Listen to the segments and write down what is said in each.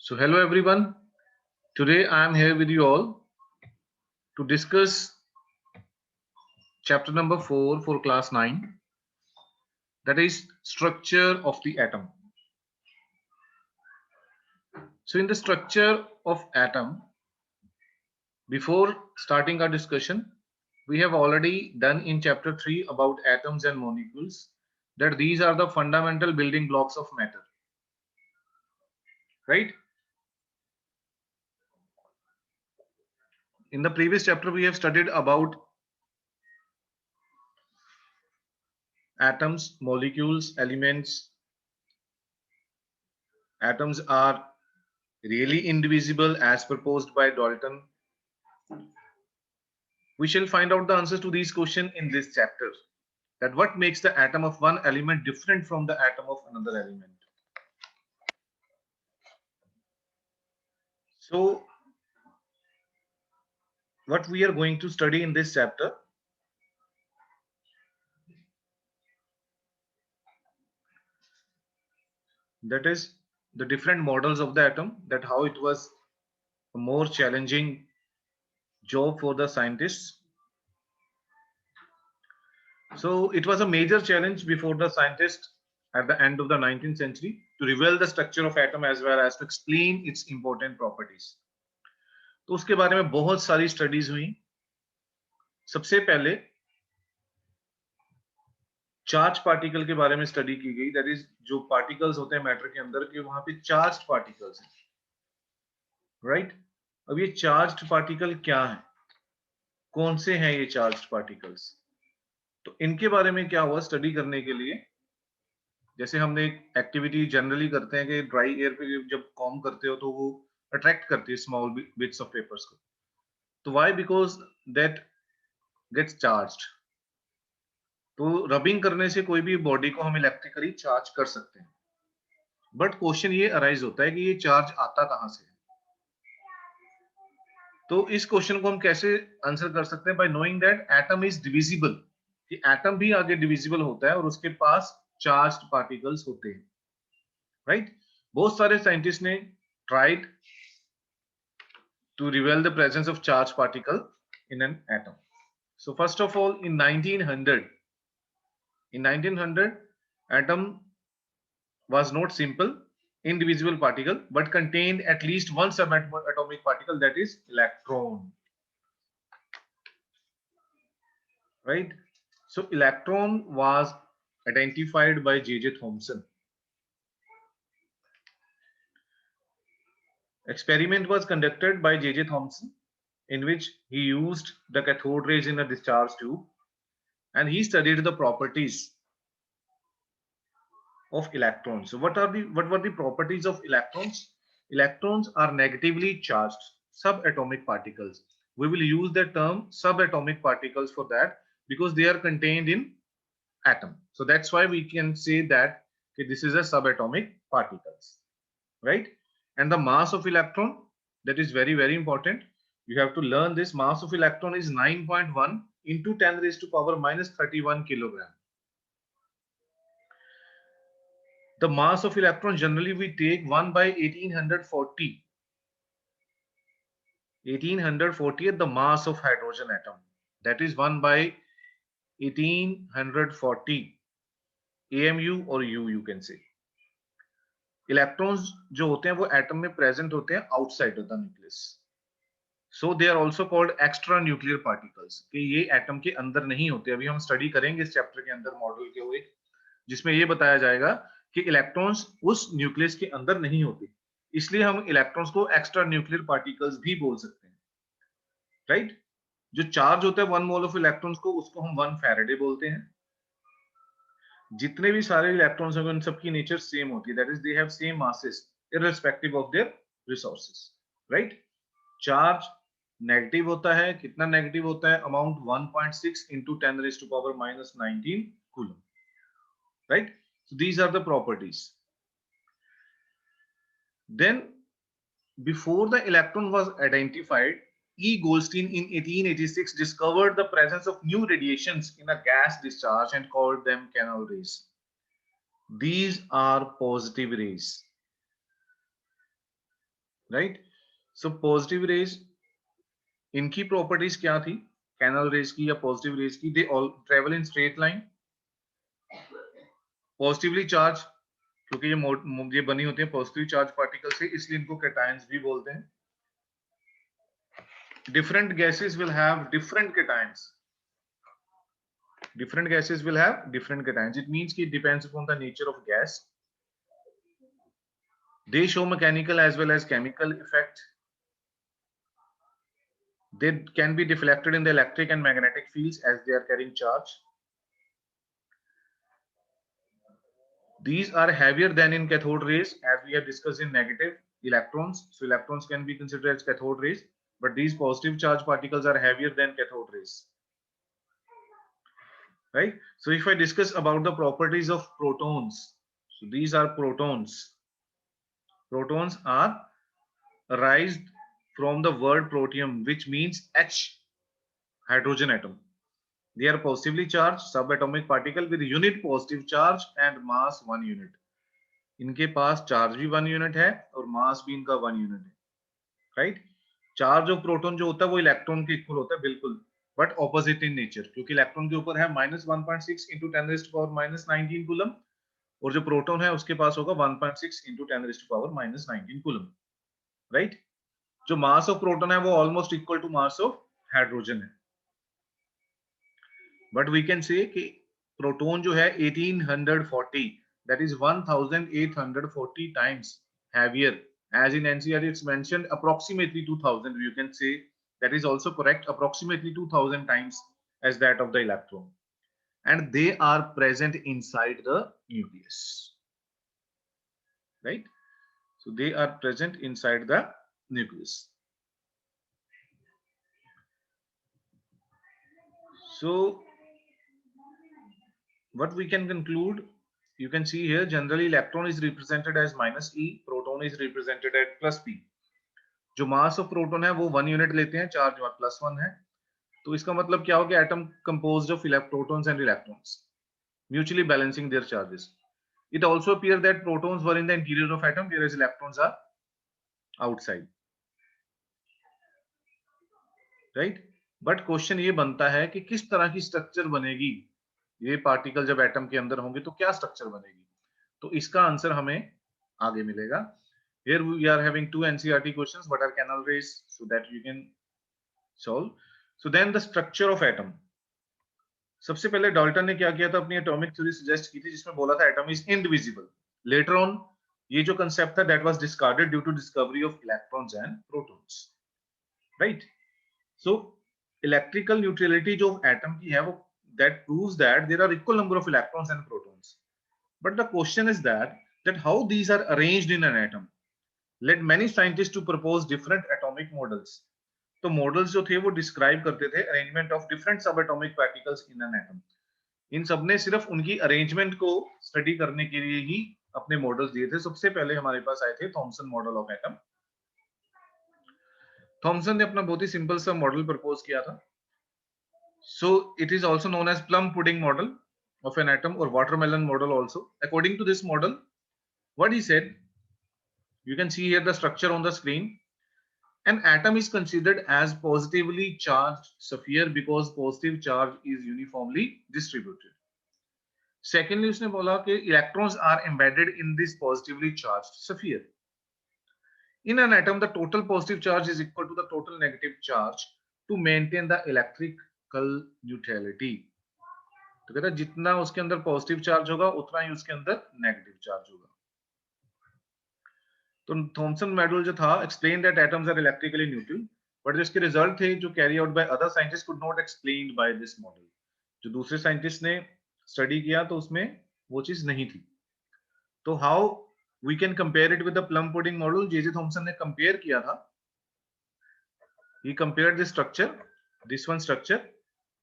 So, hello everyone. Today I am here with you all to discuss chapter number 4 for class 9, that is structure of the atom. So, in the structure of atom, before starting our discussion, we have already done in chapter 3 about atoms and molecules that these are the fundamental building blocks of matter, right? In the previous chapter, we have studied about atoms, molecules, elements. Atoms are really indivisible as proposed by Dalton. We shall find out the answers to these questions in this chapter. That what makes the atom of one element different from the atom of another element. So, what we are going to study in this chapter, that is the different models of the atom, that how it was a more challenging job for the scientists. So, it was a major challenge before the scientists at the end of the 19th century to reveal the structure of atom as well as to explain its important properties. तो उसके बारे में बहुत सारी studies हुई. सबसे पहले charge particle के बारे में स्टडी की गई, दैट इज जो पार्टिकल्स होते हैं मैटर के अंदर के वहां पे चार्ज पार्टिकल्स हैं, राइट? अब ये चार्ज पार्टिकल क्या है, कौन से हैं ये चार्ज पार्टिकल्स? तो इनके बारे में क्या हुआ स्टडी करने के लिए, जैसे हमने एक एक्टिविटी जनरली करते हैं कि ड्राई एयर पे जब कॉम करते हो तो वो अट्रैक्ट करती है स्मॉल बिट्स ऑफ पेपर्स को. तो why? Because that gets charged. तो रबिंग करने से कोई भी बॉडी को हम इलेक्ट्रिकली चार्ज कर सकते हैं. बट क्वेश्चन ये अराइज होता है कि ये चार्ज आता कहां से है. तो इस क्वेश्चन को हम कैसे आंसर कर सकते हैं? Bye knowing that atom is divisible, कि एटम भी आगे डिविजिबल होता है और उसके पास चार्ज्ड पार्टिकल्स होते हैं, राइट? बहुत सारे साइंटिस्ट ने tried to reveal the presence of charge particle in an atom. So first of all in 1900 atom was not simple indivisible particle but contained at least one subatomic particle, that is electron, right? So electron was identified by J.J. Thomson. Experiment was conducted by J.J. Thomson in which he used the cathode rays in a discharge tube and he studied the properties of electrons. So what were the properties of electrons? Electrons are negatively charged subatomic particles. We will use the term subatomic particles for that because they are contained in atom. So that's why we can say that this is a subatomic particles, right? And the mass of electron, that is very, very important. You have to learn this. Mass of electron is 9.1 into 10 raised to power minus 31 kilogram. The mass of electron generally we take 1 by 1840. 1840 is the mass of hydrogen atom. That is 1 by 1840 AMU or U you can say. Electrons जो होते हैं वो atom में present होते हैं outside of the nucleus. So they are also called extra nuclear particles, कि ये atom के अंदर नहीं होते. अभी हम स्टडी करेंगे इस चैप्टर के अंदर मॉडल के हुए जिसमें ये बताया जाएगा कि इलेक्ट्रॉन्स उस न्यूक्लियस के अंदर नहीं होते, इसलिए हम इलेक्ट्रॉन्स को एक्स्ट्रा न्यूक्लियर पार्टिकल्स भी बोल सकते हैं, राइट? जो चार्ज होता है 1 मोल ऑफ इलेक्ट्रॉन्स को उसको हम 1 फैराडे बोलते हैं. जितने भी सारे इलेक्ट्रॉन्स होंगे उन सबकी नेचर सेम होती है, that is they have same masses irrespective of their resources, right? Charge negative होता है. कितना नेगेटिव होता है? Amount 1.6 into 10 raised to power minus 19 coulomb, right? So these are the properties. Then before the electron was identified, E. Goldstein in 1886 discovered the presence of new radiations in a gas discharge and called them canal rays. These are positive rays. Right. So positive raise, इनकी properties क्या थी canal raise की या positive raise की? They all travel in straight line, positively charge, क्योंकि ये बनी होती है पॉजिटिव चार्ज पार्टिकल से, इसलिए इनको कैटायंस भी बोलते हैं. Different gases will have different cations. Different gases will have different cations. It means it depends upon the nature of gas. They show mechanical as well as chemical effect. They can be deflected in the electric and magnetic fields as they are carrying charge. These are heavier than in cathode rays, as we have discussed in negative electrons. So electrons can be considered as cathode rays, but these positive charge particles are heavier than cathode rays. Right? So if I discuss about the properties of protons, so these are protons. Protons are arised from the word protium, which means H, hydrogen atom. They are positively charged subatomic particle with unit positive charge and mass 1 unit. इनके पास charge भी 1 unit है और मास भी इनका 1 unit है. Right. Charge of proton जो होता है वो इलेक्ट्रॉन के इक्वल होता है बिल्कुल, बट ऑपोजिट इन नेचर, क्योंकि इलेक्ट्रॉन के ऊपर है -1.6 into 10⁻⁻19 कूलम, और जो प्रोटॉन है उसके पास होगा 1.6 into 10⁻⁻19 कूलम. राइट. जो मास ऑफ प्रोटॉन है वो almost equal to mass of hydrogen है, बट वी कैन से कि प्रोटॉन जो है 1840, that is 1840 times heavier, as in NCERT it's mentioned approximately 2000. You can say that is also correct, approximately 2000 times as that of the electron, and they are present inside the nucleus. Right. So they are present inside the nucleus. So what we can conclude, you can see here generally electron is represented as -e, proton is represented at +p. जो mass of proton है वो 1 unit लेते हैं, charge +1 है, तो इसका मतलब क्या हो कि atom composed of protons and electrons mutually balancing their charges. It also appears that protons were in the interior of atom whereas electrons are outside. Right? But question ये बनता है कि किस तरह की स्ट्रक्चर बनेगी ये पार्टिकल जब एटम के अंदर होंगे, तो क्या स्ट्रक्चर बनेगी? तो इसका आंसर हमें आगे मिलेगा. Here we are having 2 NCERT questions, what are canal rays, so that you can solve. So then the structure of atom. सबसे पहले डाल्टन ने क्या किया था, अपनी एटॉमिक थ्योरी सजेस्ट की थी जिसमें बोला था atom is indivisible. Later on ये जो कंसेप्ट था that was discarded due to discovery of electrons and protons. Right. So electrical neutrality जो एटम की है वो that proves that there are equal number of electrons and protons. But the question is that how these are arranged in an atom led many scientists to propose different atomic models. तो models जो थे वो describe करते थे arrangement of different सब atomic particles in an atom. इन सब ने सिर्फ उनकी अरेंजमेंट को स्टडी करने के लिए ही अपने मॉडल्स दिए थे. सबसे पहले हमारे पास आए थे Thomson model of atom. Thomson ने अपना बहुत ही सिंपल सा मॉडल प्रपोज किया था. So it is also known as plum pudding model of an atom और watermelon model also. According to this model what he said, you can see here the structure on the screen. An atom is considered as positively charged sphere because positive charge is uniformly distributed. Secondly, उसने बोला कि electrons are embedded in this positively charged sphere. In an atom, the total positive charge is equal to the total negative charge to maintain the electrical neutrality. तो कहता है जितना उसके अंदर positive charge होगा उतना ही उसके अंदर नेगेटिव चार्ज होगा. तो थॉमसन मॉडल जो था explain that atoms are electrically neutral, but जो इसके रिजल्ट थे जो carry out by other scientist could not explained by this model. जो दूसरे साइंटिस्ट ने स्टडी किया तो उसमें वो चीज नहीं थी. तो how we can compare it with the plum pudding model. J Thomson ने कंपेयर किया था, he compared this structure, this one structure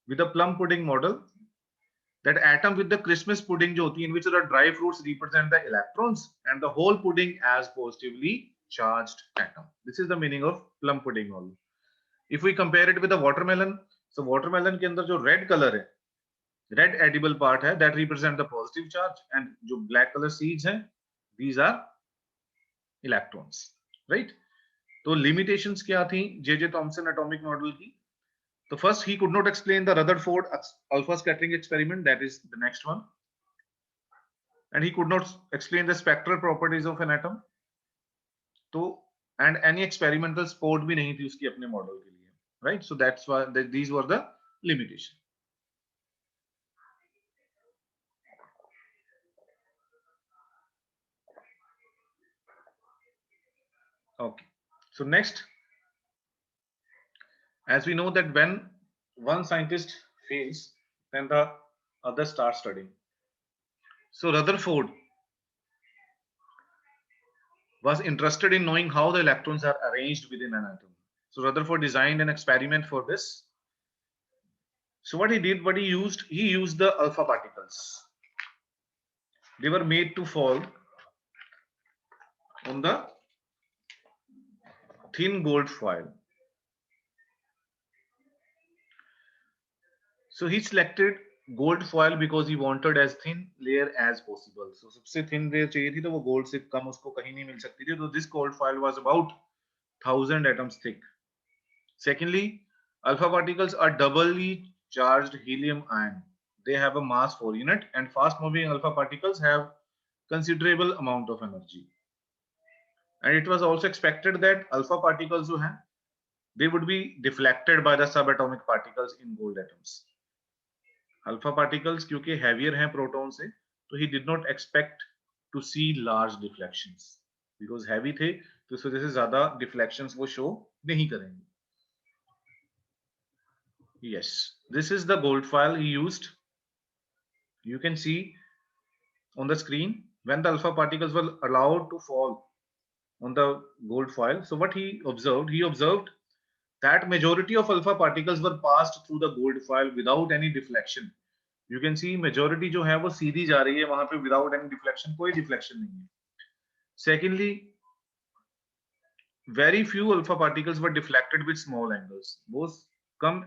with the plum pudding model, that atom with the Christmas pudding जो होती है in which the dry fruits represent the electrons and the whole pudding as positively charged atom. This is the meaning of plum pudding model. If we compare it with the watermelon, so watermelon के अंदर जो red color है, red edible part है, that represent the positive charge, and जो black color seeds हैं, these are electrons, right? तो limitations क्या थी जे थॉमसन एटॉमिक मॉडल की? तो first he could not explain the Rutherford alpha scattering experiment, that is the next one, and he could not explain the spectral properties of an atom. तो and any experimental support भी नहीं थी उसकी अपने model के लिए, right? So that's why these were the limitation. Okay, so next, as we know that when one scientist fails, then the other starts studying. So Rutherford was interested in knowing how the electrons are arranged within an atom. So Rutherford designed an experiment for this. So what he did, he used the alpha particles. They were made to fall on the thin gold foil. So he selected gold foil because he wanted as thin layer as possible. So सबसे thin layer चाहिए थी तो वो gold से कम उसको कहीं नहीं मिल सकती थी. So this gold foil was about 1000 atoms thick. Secondly, alpha particles are doubly charged helium ion. They have a mass 4 unit, and fast moving alpha particles have considerable amount of energy. And it was also expected that alpha particles जो हैं, they would be deflected by the subatomic particles in gold atoms. Alpha particles क्योंकि heavier हैं proton से, तो he did not expect to see large deflections because heavy थे, तो इस वजह से ज्यादा deflections वो show नहीं करेंगे. Yes, this is the gold foil he used. You can see on the screen when the alpha particles were allowed to fall on the gold foil. So what he observed that majority of alpha particles were passed through the gold foil without any deflection. You can see majority जो है वो सीधी जा रही है वहां पे without any deflection, कोई deflection नहीं है. Secondly, very few alpha particles were deflected with small angles. बहुत कम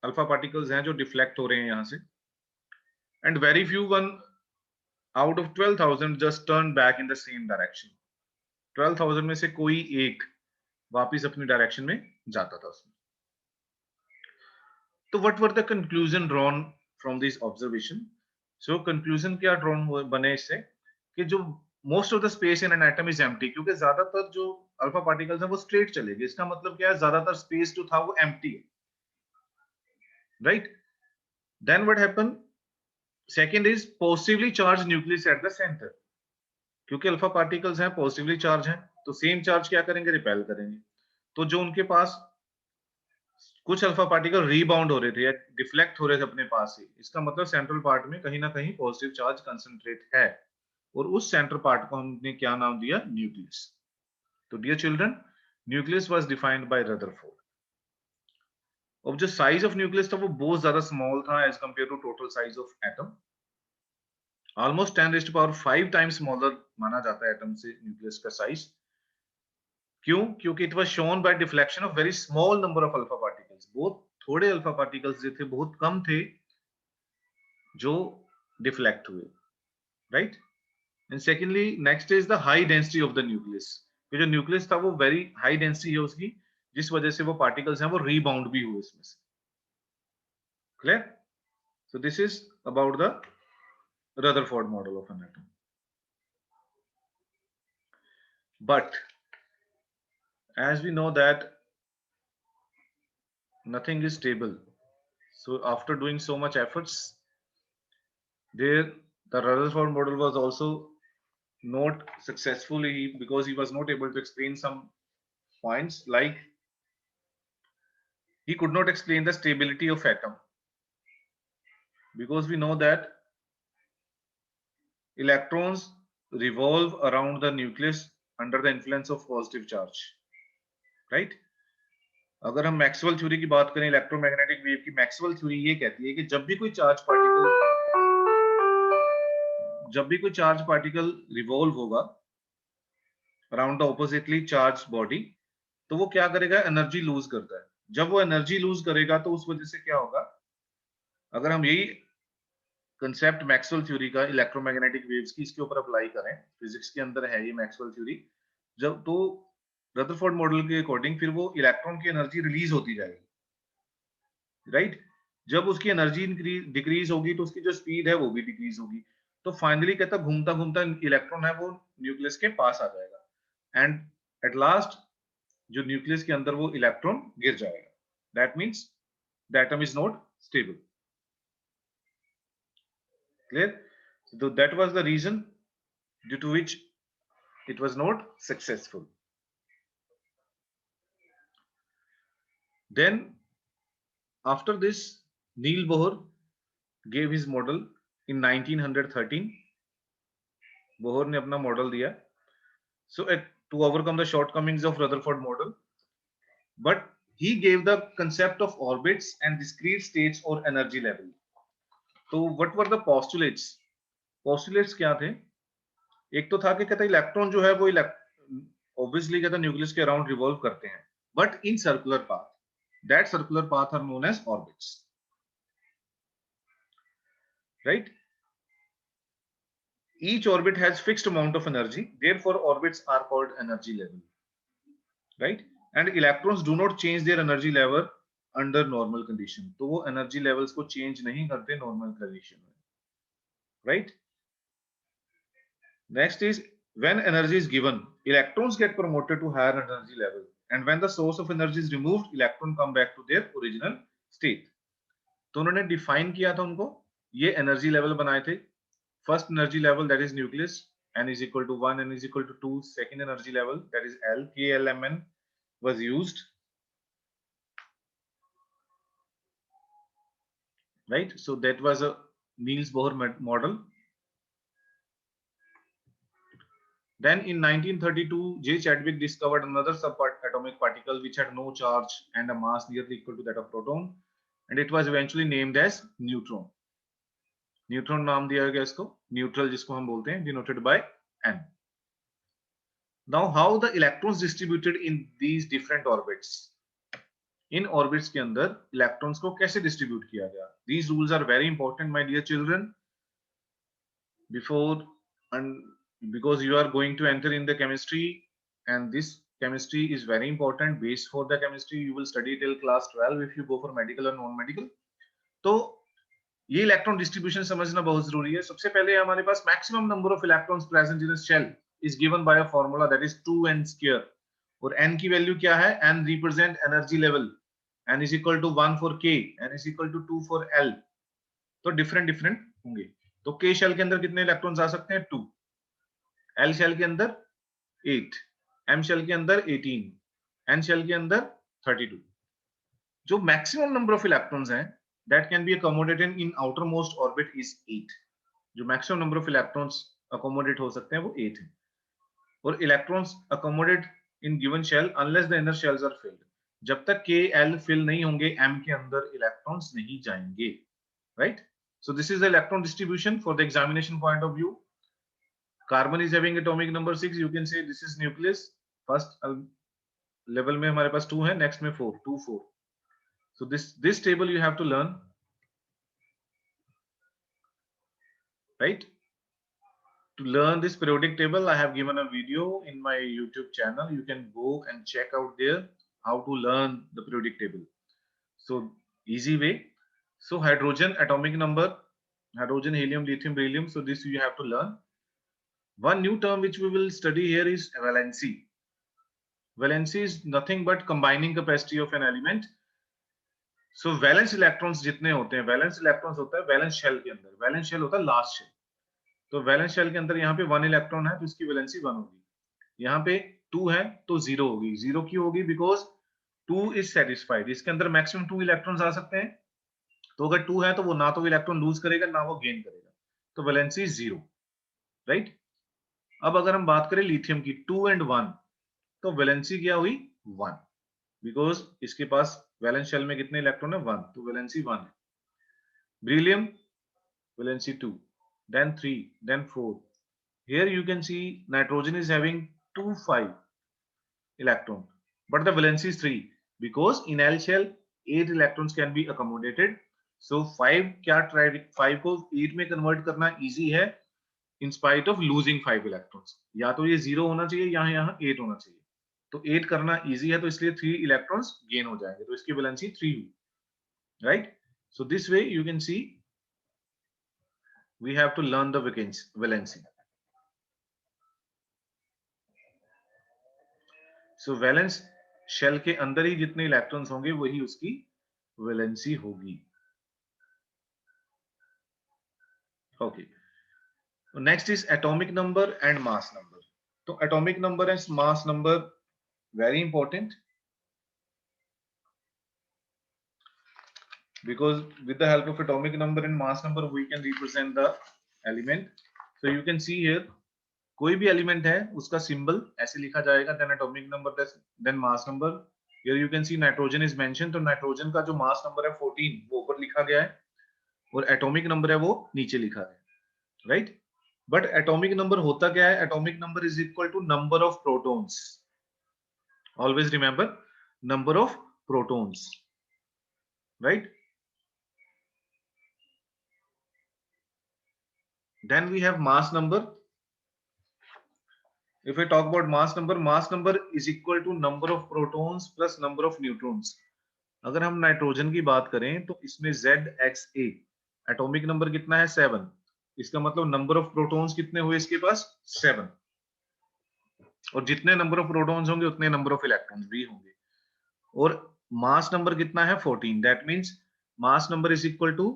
alpha particles हैं जो deflect हो रहे हैं यहाँ से. And very few one out of 12,000 just turned back in the same direction. 12,000 में से कोई एक वापिस अपनी डायरेक्शन में जाता था उसमें. तो what were the conclusion drawn from this observation? So conclusion क्या drawn बने इससे कि जो most of the space in an atom is empty, क्योंकि ज्यादातर जो अल्फा पार्टिकल्स हैं वो स्ट्रेट चले गए. इसका मतलब क्या है, ज्यादातर स्पेस जो था वो empty है, right? Then what happened? Second is positively charged nucleus at the center. क्योंकि अल्फा पार्टिकल्स हैं पॉजिटिवली चार्ज हैं, तो सेम चार्ज क्या करेंगे, रिपेल करेंगे. तो जो उनके पास कुछ अल्फा पार्टिकल रीबाउंड हो रहे थे या डिफ्लेक्ट हो रहे थे अपने पास से, इसका मतलब सेंट्रल पार्ट में कहीं ना कहीं पॉजिटिव चार्ज कंसंट्रेट है, और उस सेंट्रल पार्ट को हमने क्या नाम दिया, न्यूक्लियस. तो dear children, nucleus was defined by Rutherford. अब जो साइज ऑफ न्यूक्लियस था वो बहुत ज्यादा स्मॉल था as compare to total size of atom. Almost 10⁵ times smaller माना जाता है एटम से न्यूक्लियस का साइज. क्यों? क्योंकि it was shown by deflection of very small number of alpha particles. बहुत थोड़े अल्फा पार्टिकल्स जो थे, बहुत कम थे जो डिफ्लेक्ट हुए, right? And secondly next is the high density of the nucleus. ये जो न्यूक्लियस था वो वेरी हाई डेंसिटी है उसकी, जिस वजह से वो पार्टिकल्स हैं वो रीबाउंड भी हुए इसमें से. Clear? So this is about the Rutherford model of an atom. But as we know that nothing is stable, so after doing so much efforts, the Rutherford model was also not successfully because he was not able to explain some points, like he could not explain the stability of atom, because we know that electrons revolve around the nucleus under the influence of positive charge, right? अगर हम Maxwell theory की बात करें, electromagnetic wave की, Maxwell theory ये कहती है कि जब भी कोई चार्ज पार्टिकल रिवॉल्व होगा around the oppositely charge body, तो वो क्या करेगा, एनर्जी लूज करता है. जब वो एनर्जी लूज करेगा तो उस वजह से क्या होगा, अगर हम यही कंसेप्ट मैक्सवेल थ्योरी का इलेक्ट्रोमैग्नेटिक वेव्स की इसके ऊपर अप्लाई करें, फिजिक्स के अंदर है ये मैक्सवेल थ्योरी, जब तो रदरफोर्ड मॉडल के अकॉर्डिंग फिर वो इलेक्ट्रॉन की एनर्जी रिलीज होती जाएगी, राइट? जब उसकी एनर्जी डिक्रीज होगी तो उसकी जो स्पीड है वो भी डिक्रीज होगी, तो फाइनली कहता घूमता घूमता इलेक्ट्रॉन है वो न्यूक्लियस के पास आ जाएगा एंड एट लास्ट जो न्यूक्लियस के अंदर वो इलेक्ट्रॉन गिर जाएगा. That means the atom is not stable. Clear? So that was the reason due to which it was not successful. Then after this, Niels Bohr gave his model in 1913. Bohr ने अपना model दिया. So to overcome the shortcomings of Rutherford model, but he gave the concept of orbits and discrete states or energy level. तो what were the postulates? Postulates क्या थे? एक तो था कि कहता इलेक्ट्रॉन जो है वो ऑब्वियसली कहता न्यूक्लियस के अराउंड रिवॉल्व करते हैं, but in circular path. That circular path are known as orbits, right? Each orbit has fixed amount of energy, therefore orbits are called energy level, right? And electrons do not change their energy level under normal condition. तो वो energy levels को change नहीं करते normal condition में, right? Next is when energy is given, electrons get promoted to higher energy level, and when the source of energy is removed, electron come back to their original state. तो उन्होंने define किया था उनको, ये energy level बनाए थे. First energy level, that is nucleus, n is equal to 1, n is equal to 2. Second energy level, that is L, K, L, M, N was used, right? So that was a Niels Bohr model. Then in 1932, J. Chadwick discovered another subatomic particle which had no charge and a mass nearly equal to that of proton, and it was eventually named as neutron. Neutron नाम दिया गया इसको, neutral जिसको हम बोलते हैं, denoted by n. Now how the electrons distributed in these different orbits? In orbits के अंदर electrons को कैसे distribute किया गया? These rules are very important, my dear children. Before and because you are going to enter in the chemistry, and this chemistry is very important base for the chemistry. You will study till class 12 if you go for medical or non medical. तो ये electron distribution समझना बहुत जरूरी है. सबसे पहले हमारे पास maximum number of electrons present in a shell is given by a formula that is 2n square, और n की वैल्यू क्या है? n represent energy level, n is equal to 1 for k, n is equal to 2 for l. तो different different होंगे. तो k shell के अंदर कितने इलेक्ट्रॉन्स आ सकते हैं? 2. L शेल के अंदर 8, M शेल के अंदर 18, N शेल के अंदर 32. जो मैक्सिमम नंबर ऑफ इलेक्ट्रॉन्स हैं that can be accommodated in outermost orbit is 8. जो maximum number of electrons accommodate हो सकते हैं वो 8 है. और electrons accommodate in given shell unless the inner shells are filled. जब तक के एल फिल नहीं होंगे M के अंदर इलेक्ट्रॉन्स नहीं जाएंगे, right? So this is the electron distribution for the examination point of view. Carbon is having atomic number 6. You can say this is nucleus. First level में हमारे पास 2 है, next में 4, 2, 4. So this table you have to learn, right? To learn this periodic table, I have given a video in my YouTube channel. You can go and check out there how to learn the periodic table. So easy way. So hydrogen atomic number, hydrogen, helium, lithium, beryllium. So this you have to learn. One new term which we will study here is valency. Valency is nothing but combining capacity of an element. So valence electrons जितने होते हैं, valence electrons होता है valence shell के अंदर. Valence shell होता है last shell. तो valence shell के अंदर यहाँ पे 1 इलेक्ट्रॉन है तो इसकी valency 1 होगी. यहाँ पे 2 है तो 0 होगी. 0 क्यों होगी? Because 2 is satisfied. इसके अंदर maximum 2 इलेक्ट्रॉन्स आ सकते हैं. तो अगर 2 है तो वो ना तो इलेक्ट्रॉन लूज करेगा ना वो गेन करेगा. तो valency 0, राइट? अब अगर हम बात करें लिथियम की 2 and 1, तो वैलेंसी क्या हुई? 1, बिकॉज इसके पास वैलेंस शेल में कितने इलेक्ट्रॉन है? 1, तो वैलेंसी 1 है. Beryllium valency 2, then 3, then 4. Here you can see nitrogen is having 2, 5 electron, but the valency is 3 because in L shell 8 electrons can be accommodated. So 5 क्या try 5 को 8 में convert करना easy है in spite of losing 5 electrons. या तो ये 0 होना चाहिए या यहाँ 8 होना चाहिए. तो 8 करना इजी है, तो इसलिए 3 इलेक्ट्रॉन्स गेन हो जाएंगे, तो इसकी वैलेंसी 3 हुई, right. So this way you can see we have to learn the valency. So valence shell के अंदर ही जितने इलेक्ट्रॉन्स होंगे वही उसकी वैलेंसी होगी। Okay, next is atomic number and mass number. तो atomic number and mass number very important, because with the help of atomic number and mass number we can represent the element. So you can see here, कोई भी element है उसका symbol ऐसे लिखा जाएगा, then atomic number, then mass number. Here you can see nitrogen is mention, तो nitrogen का जो मास नंबर है 14 वो ऊपर लिखा गया है और एटॉमिक नंबर है वो नीचे लिखा गया है, राइट। बट एटॉमिक नंबर होता क्या है? Atomic number is equal to number of protons. Always remember number of protons, right. Then we have mass number. If I talk about mass number is equal to number of protons plus number of neutrons. अगर हम nitrogen की बात करें तो इसमें ZXA atomic number कितना है? 7। इसका मतलब नंबर ऑफ प्रोटॉन्स कितने हुए इसके पास? 7। और जितने नंबर ऑफ प्रोटॉन्स होंगे उतने नंबर ऑफ इलेक्ट्रॉन्स भी होंगे। और मास नंबर कितना है? 14। That means mass number is equal to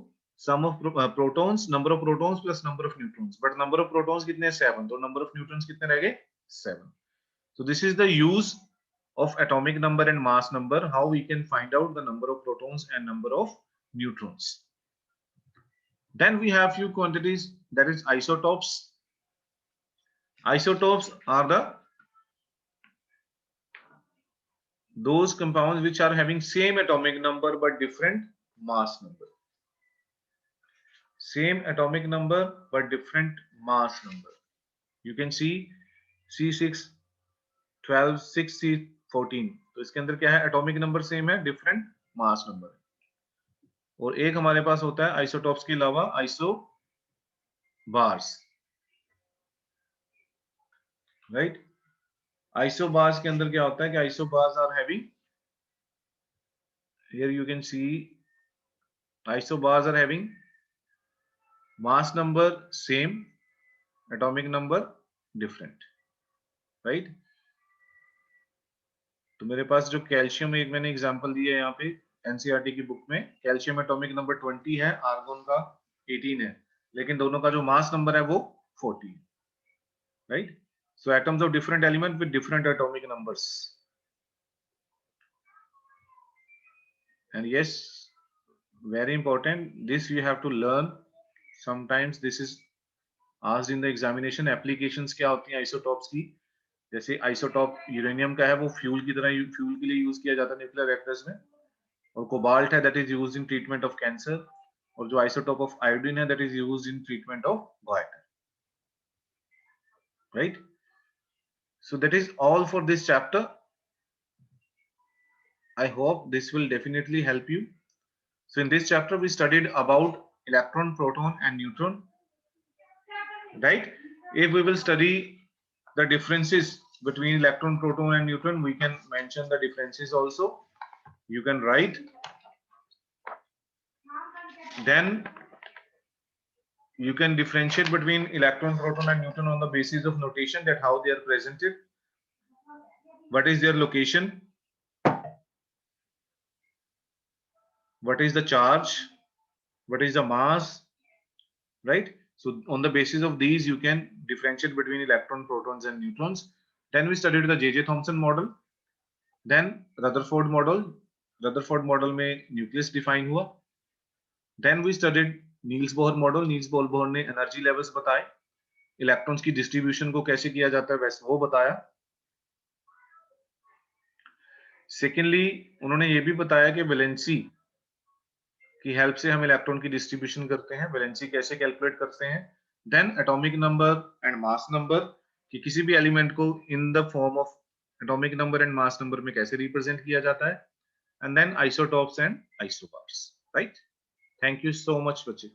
sum of protons, number of protons plus number of neutrons, but number of protons कितने? 7, तो number of neutrons कितने रह गए? 7. So this is the use of atomic number and mass number, how we can find out the number of protons and number of neutrons. Then we have few quantities, that is isotopes. Isotopes are those compounds which are having same atomic number but different mass number. Same atomic number but different mass number. You can see C6 12 6 C14, तो इसके अंदर क्या है? Atomic number same है, different mass number है। और एक हमारे पास होता है आइसोटॉप्स के अलावा आइसोबार्स, राइट। आइसोबार्स के अंदर क्या होता है कि isobars are having, here you can see isobars are having mass number same, atomic number different, right. तो मेरे पास जो कैल्शियम, एक मैंने एग्जांपल दिया है यहाँ पे एनसीईआरटी की बुक में, कैल्शियम एटॉमिक नंबर 20 है, आर्गोन का 18 है, लेकिन दोनों का जो मास नंबर है वो 40, right. So atoms of different element with different atomic numbers. And yes, very important, this you have to learn, sometimes this is asked in the examination. Applications क्या होती हैं आइसोटॉप्स की? जैसे आइसोटॉप यूरेनियम का है वो फ्यूल की तरह, फ्यूल के लिए यूज किया जाता है न्यूक्लियर रिएक्टर्स में। और कोबाल्ट है, that is used in treatment of cancer. और जो आइसोटॉप ऑफ आयोडीन है, that is used in treatment of goitre, right. So that is all for this chapter. I hope this will definitely help you. So in this chapter we studied about electron, proton and neutron, right? If we will study the differences between electron, proton and neutron, we can mention the differences also. You can write. Then you can differentiate between electron, proton and neutron on the basis of notation, that how they are presented, what is their location, what is the charge, what is the mass, right? So on the basis of these you can differentiate between electron, protons and neutrons. Then we studied the J.J. Thomson model, then Rutherford model. Rutherford model में nucleus define हुआ. Then we studied Niels Bohr model. Niels Bohr ने energy levels बताए, electrons की distribution को कैसे किया जाता है वैसे वो बताया। Secondly उन्होंने ये भी बताया कि वैलेंसी की हेल्प से हम इलेक्ट्रॉन की डिस्ट्रीब्यूशन करते हैं, वैलेंसी कैसे कैलकुलेट करते हैं। Then atomic number and mass number, कि किसी भी एलिमेंट को in the form of atomic number and mass number में कैसे रिप्रेजेंट किया जाता है। And then isotopes and isobars, right. Thank you so much बच्चे।